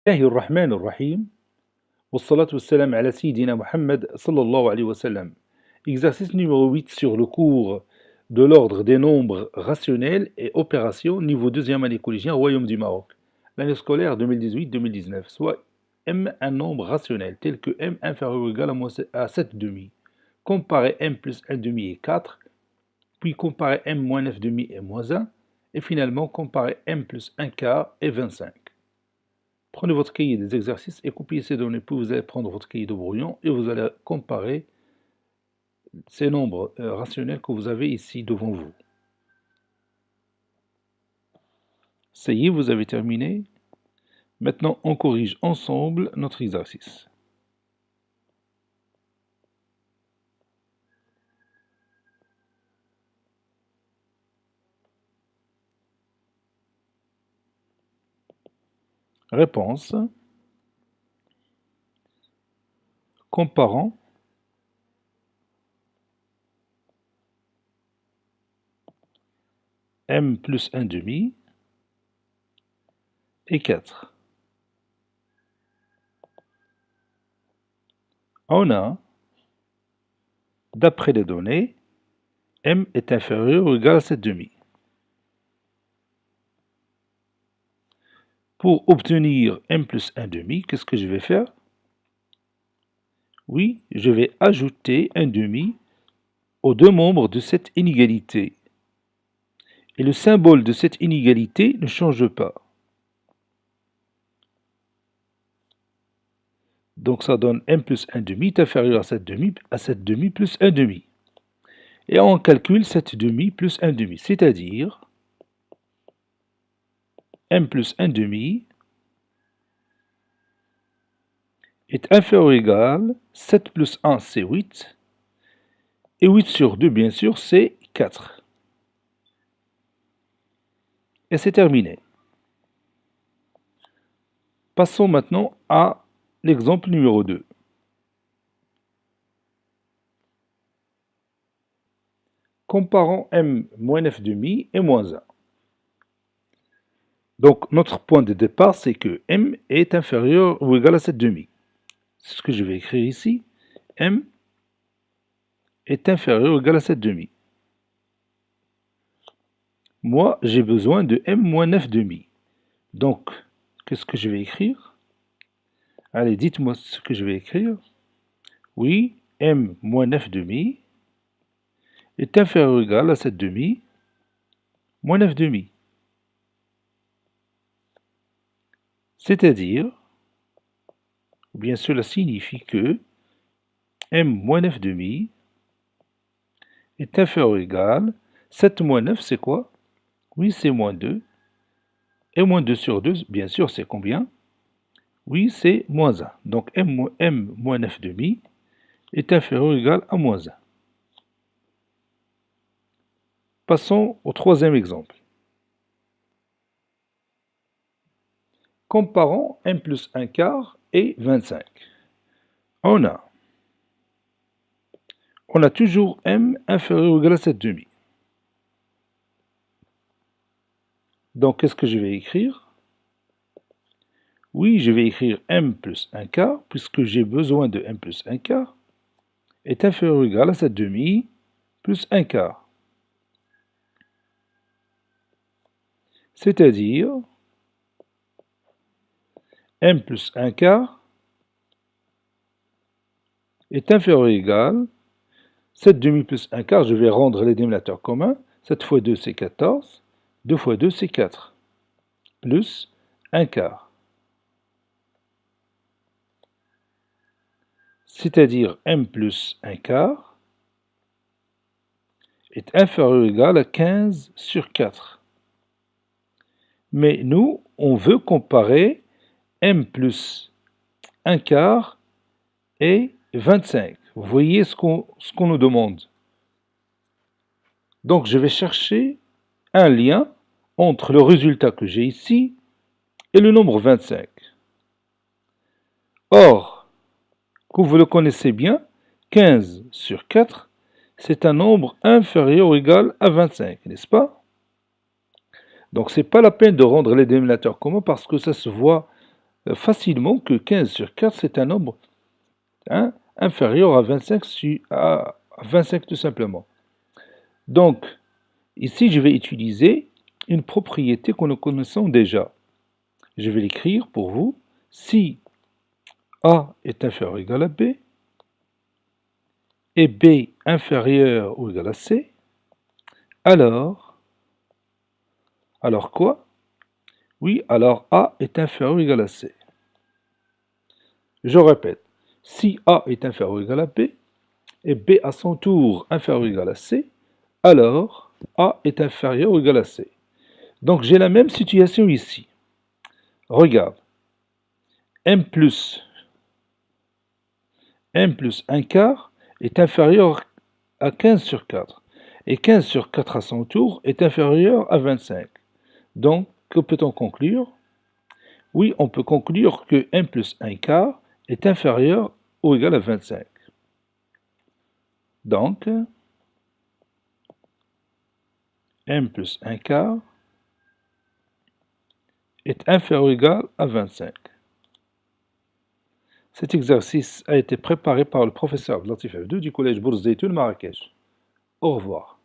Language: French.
الله الرحمن الرحيم والصلاة والسلام على سيدنا Muhammad sallallahu alayhi wa sallam. Exercice numéro 8 sur le cours de l'ordre des nombres rationnels et opérations, niveau 2e année collégien, Royaume du Maroc. L'année scolaire 2018-2019, soit m un nombre rationnel tel que m inférieur ou égal à 7 demi. Comparez m plus 1 demi et 4, puis comparez m moins 9 demi et moins 1, et finalement comparez m plus 1 quart et 25. Prenez votre cahier des exercices et copiez ces données, puis vous allez prendre votre cahier de brouillon et vous allez comparer ces nombres rationnels que vous avez ici devant vous. Ça y est, vous avez terminé. Maintenant, on corrige ensemble notre exercice. Réponse. Comparant m plus 1 demi et 4. On a, d'après les données, m est inférieur ou égal à 7 demi. Pour obtenir m plus 1 demi, qu'est-ce que je vais faire? Oui, je vais ajouter un demi aux deux membres de cette inégalité. Et le symbole de cette inégalité ne change pas. Donc ça donne m plus 1 demi est inférieur à 7 demi plus 1 demi. Et on calcule 7 demi plus 1 demi, c'est-à-dire m plus 1 demi est inférieur ou égal, 7 plus 1 c'est 8, et 8 sur 2 bien sûr c'est 4. Et c'est terminé. Passons maintenant à l'exemple numéro 2. Comparons m moins 9 demi et moins 1. Donc notre point de départ c'est que m est inférieur ou égal à 7 demi. C'est ce que je vais écrire ici. M est inférieur ou égal à 7 demi. Moi, j'ai besoin de m moins 9 demi. Donc, qu'est-ce que je vais écrire? Allez, dites-moi ce que je vais écrire. Oui, m moins 9 demi est inférieur ou égal à 7 demi moins 9 demi. C'est-à-dire, ou bien cela signifie que m moins 9 demi est inférieur ou égal, 7 moins 9 c'est quoi? Oui, c'est moins 2. Et moins 2 sur 2, bien sûr, c'est combien? Oui, c'est moins 1. Donc m moins 9 demi est inférieur ou égal à moins 1. Passons au troisième exemple. Comparons m plus 1 quart et 25. On a toujours m inférieur ou égal à 7 demi. Donc, qu'est-ce que je vais écrire? Oui, je vais écrire m plus 1 quart, puisque j'ai besoin de m plus 1 quart, est inférieur ou égal à 7 demi plus 1 quart. C'est-à-dire, m plus 1 quart est inférieur ou égal, 7 demi plus 1 quart, je vais rendre les dénominateurs communs, 7 fois 2 c'est 14, 2 fois 2 c'est 4, plus 1 quart. C'est-à-dire m plus 1 quart est inférieur ou égal à 15 sur 4. Mais nous, on veut comparer m plus 1 quart et 25. Vous voyez ce qu'on nous demande. Donc je vais chercher un lien entre le résultat que j'ai ici et le nombre 25. Or, comme vous le connaissez bien, 15 sur 4, c'est un nombre inférieur ou égal à 25, n'est-ce pas? Donc, ce n'est pas la peine de rendre les dénominateurs communs parce que ça se voit facilement que 15 sur 4, c'est un nombre inférieur à 25, à 25 tout simplement. Donc, ici, je vais utiliser une propriété que nous connaissons déjà. Je vais l'écrire pour vous. Si A est inférieur ou égal à B, et B inférieur ou égal à C, alors quoi? Oui, alors A est inférieur ou égal à C. Je répète, si A est inférieur ou égal à B, et B à son tour inférieur ou égal à C, alors A est inférieur ou égal à C. Donc j'ai la même situation ici. Regarde, M plus 1 quart est inférieur à 15 sur 4. Et 15 sur 4 à son tour est inférieur à 25. Donc, que peut-on conclure? Oui, on peut conclure que M plus 1 quart est inférieur ou égal à 25. Donc, M plus 1 quart est inférieur ou égal à 25. Cet exercice a été préparé par le professeur Latif F2 du collège Bourz Zeytoun Marrakech. Au revoir.